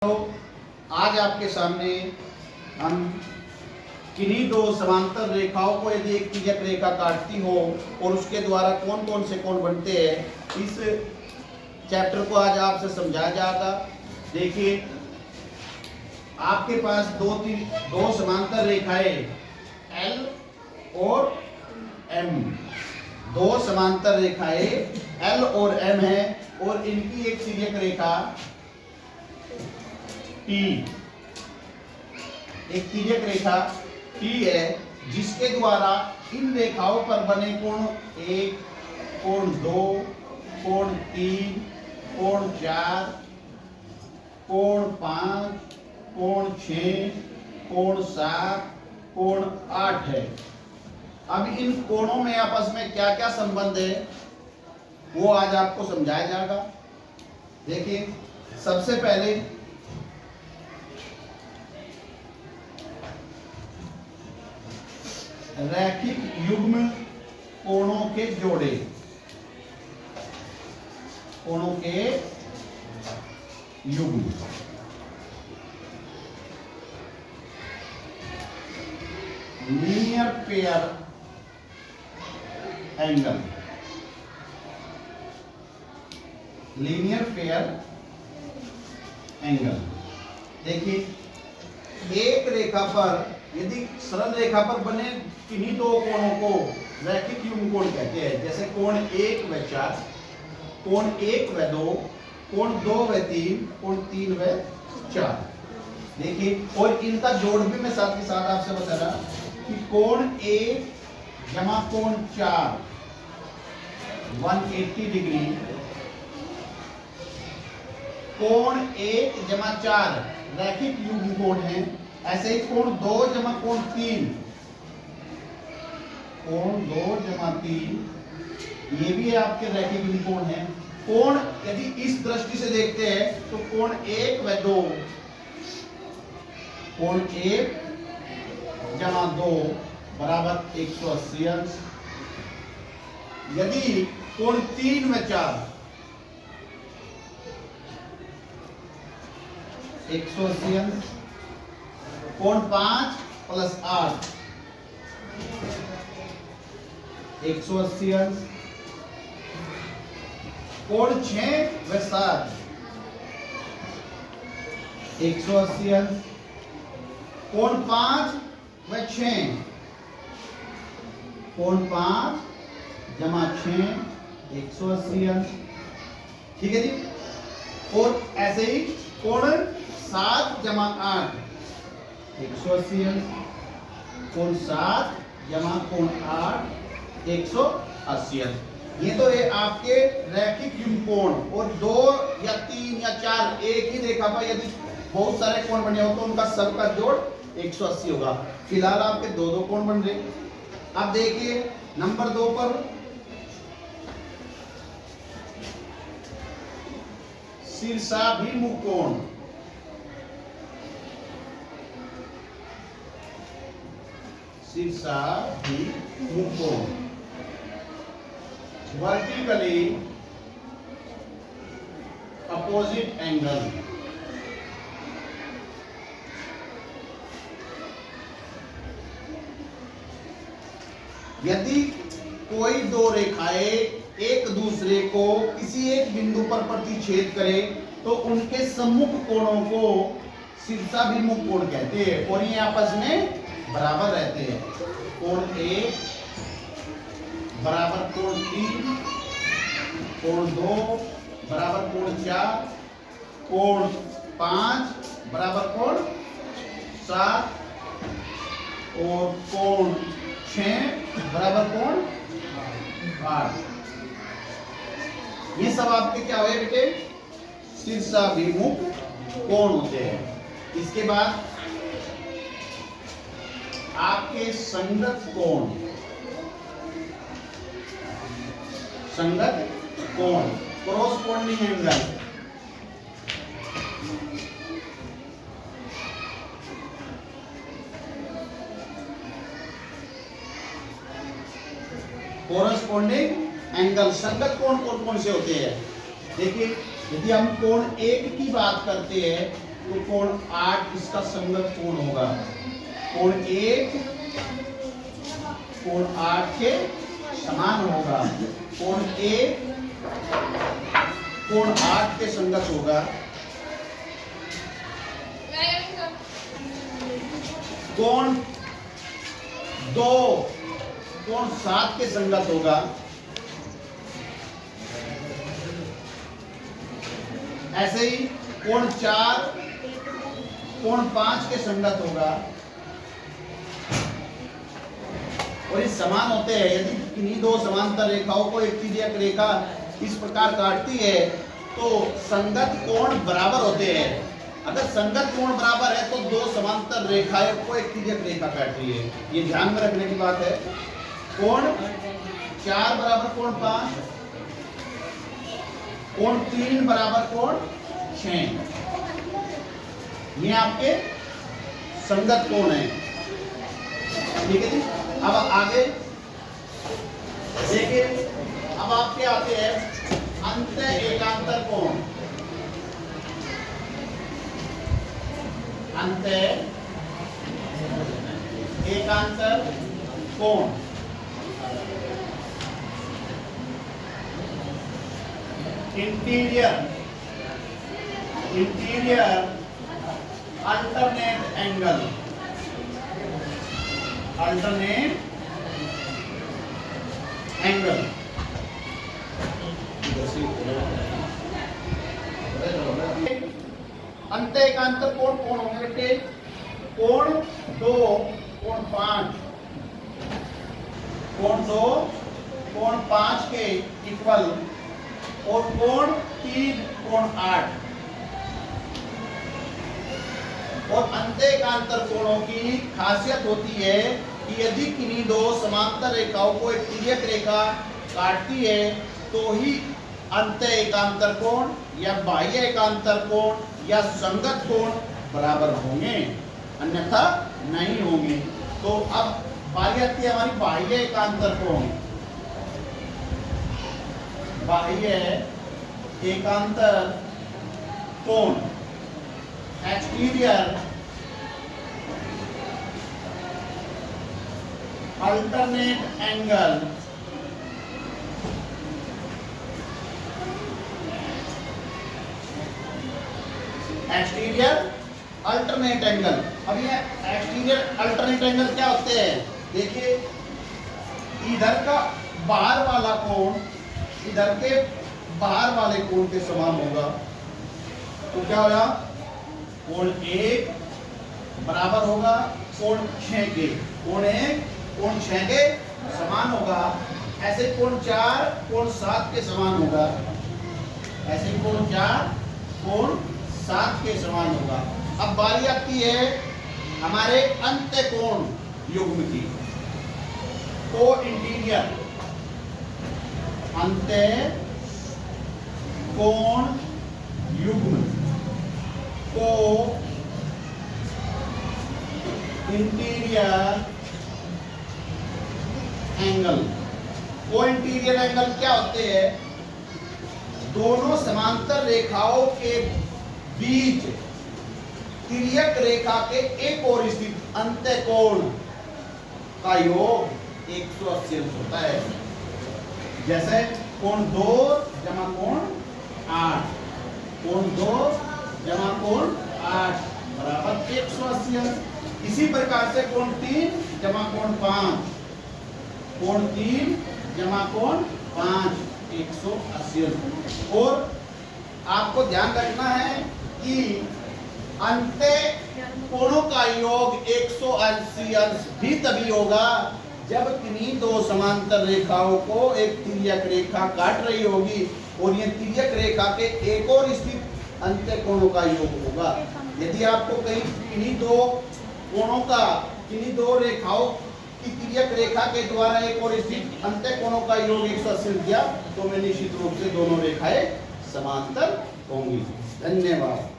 तो आज आपके सामने हम किन्हीं दो समांतर रेखाओं को यदि एक तिर्यक रेखा काटती हो और उसके द्वारा कौन कौन से कोण बनते हैं इस चैप्टर को आज आपसे समझाया जाएगा। देखिए, आपके पास दो समांतर रेखाएं L और M, दो समांतर रेखाएं L और M है और इनकी एक तिर्यक रेखा T, एक तिर्यक रेखा T है जिसके द्वारा इन रेखाओं पर बने कोण 1, कोण 2, कोण 3, कोण 4, कोण 5, कोण 6, कोण 7, कोण 8 है। अब इन कोणों में आपस में क्या क्या संबंध है वो आज आपको समझाया जाएगा। देखिए, सबसे पहले रैखिक युग्म कोणों के जोड़े, कोणों के युग्म। Linear pair angle, linear pair angle. देखिए, एक रेखा पर यदि सरल रेखा पर बने किन्हीं दो कोणों को रैखिक युग्म कोण कहते हैं। जैसे कोण 1 व 4, कोण 1 व 2, कोण 2 व 3, कोण 3 व 4। देखिए, और इनका जोड़ भी मैं साथ ही साथ आपसे बता रहा कि कोण 1 जमा कोण 4 180 डिग्री, कोण 1 जमा 4 रैखिक युग्म कोण है। ऐसे ही कोण 2 जमा कोण 3, कोण 2 जमा 3 ये भी आपके रैखिक युग्म कोण है। कोण यदि इस दृष्टि से देखते हैं तो कोण 1 व 2, कोण 1 जमा 2 बराबर 180 अंश। यदि कोण 3 व 4 180 अंश, कोण 5 प्लस 8 180 अंश, कोण 6 व 7 180 अंश, कोण 5 व 6, कोण 5 जमा 6 180 अंश। ठीक है जी। और ऐसे ही कोण 7 जमा 8 180 अंश, कोण 7 जमा कोण 8 180 अंश। ये तो है आपके रैखिक युग्म कोण। और 2 या 3 या 4 एक ही रेखा पर यदि बहुत सारे कोण बने हो तो उनका सबका जोड़ 180 होगा। फिलहाल आपके दो दो कोण बन रहे। अब देखिए नंबर 2 पर शीर्षाभिमुख कोण, शीर्षाभिमुख कोण, वर्टिकली अपोजिट एंगल। यदि कोई दो रेखाएं एक दूसरे को किसी एक बिंदु पर प्रतिच्छेद करे तो उनके सम्मुख कोणों को शीर्षाभिमुख कोण कहते हैं और ये आपस में बराबर रहते हैं। कोण 1 बराबर कोण 3, कोण 2 बराबर कोण 4, कोण 5 बराबर कोण 7 और कोण 6 बराबर कोण 8। ये सब आपके क्या हुए बेटे? शीर्षाभिमुख कोण होते हैं। इसके बाद आपके संगत कोण, संगत कोण कोरोस्पोंडिंग एंगल। कोरोस्पोंडिंग एंगल संगत कोण कौन कौन से होते हैं? देखिए, यदि हम कोण 1 की बात करते हैं तो कोण 8 इसका संगत कोण होगा। कोण 1 कोण 8 के समान होगा। कोण 1 कोण 8 के संगत होगा। कोण 2 कोण 7 के संगत होगा। ऐसे ही कोण 4 कोण 5 के संगत होगा। और ये समान होते हैं। यदि किन्हीं दो समांतर रेखाओं को एक तिर्यक रेखा इस प्रकार काटती है तो संगत कोण बराबर होते हैं। अगर संगत कोण बराबर है तो दो समांतर रेखाएं को एक तिर्यक रेखा काट रही है। ये ध्यान में रखने की बात है। कोण 4 बराबर कोण 5, कोण 3 बराबर कोण 6, ये आपके संगत कोण है। ठीक है जी। अब आगे देखिए, अब आपके आते हैं अंत एकांतर कोण। अंत एकांतर कोण interior alternate angle. Alternate angle अंत एकांतर कोण कौन होंगे बेटे? कोण 2 कोण 5, कोण 2 कोण 5 के इक्वल और कोण 3 कोण 8। और अंत एकांतर कोणों की खासियत होती है कि यदि किन्हीं दो समांतर रेखाओं को एक तिर्यक रेखा काटती है तो ही अंत एकांतर कोण या बाह्य एकांतर कोण या संगत कोण बराबर होंगे, अन्यथा नहीं होंगे। तो अब बारी आती है हमारी बाह्य एकांतर कोण। बाह्य एकांतर कोण exterior alternate angle exterior alternate angle. अब ये एक्सटीरियर अल्टरनेट एंगल क्या होते हैं? देखिए, इधर का बाहर वाला कोण इधर के बाहर वाले कोण के समान होगा। तो क्या होगा? कोण 1 बराबर होगा कोण 6 के। कोण 1 कोण 6 के समान होगा। ऐसे कोण 4 कोण 7 के समान होगा। ऐसे कोण 4 कोण 7 के समान होगा। अब बारी आती है हमारे अंत कोण युग्म की। को इंटीरियर अंत कोण युग्म को इंटीरियर एंगल। को इंटीरियर एंगल क्या होते हैं? दोनों समांतर रेखाओं के बीच तिर्यक रेखा के एक ओर स्थित अंतःकोण का योग 180 अंश होता है। जैसे कोण 2 जमा कोण 8, कोण 2 जमा कोण 8 बराबर 180 अंश। इसी प्रकार से कोण 3 जमा कोण 5, कोण 3 जमा कोण 5 180 अंश। और आपको ध्यान रखना है कि अंत कोणों का योग 180 अंश भी तभी होगा जब किन्हीं दो समांतर रेखाओं को एक तिर्यक रेखा काट रही होगी और ये तिर्यक रेखा के एक और स्थित अंत कोणों का योग होगा। यदि आपको कहीं किन्हीं दो रेखाओं की तिर्यक रेखा के द्वारा एक और स्थित अंत कोणों का योग 180 दिया तो मैं निश्चित रूप से दोनों रेखाएं समांतर होंगी। धन्यवाद।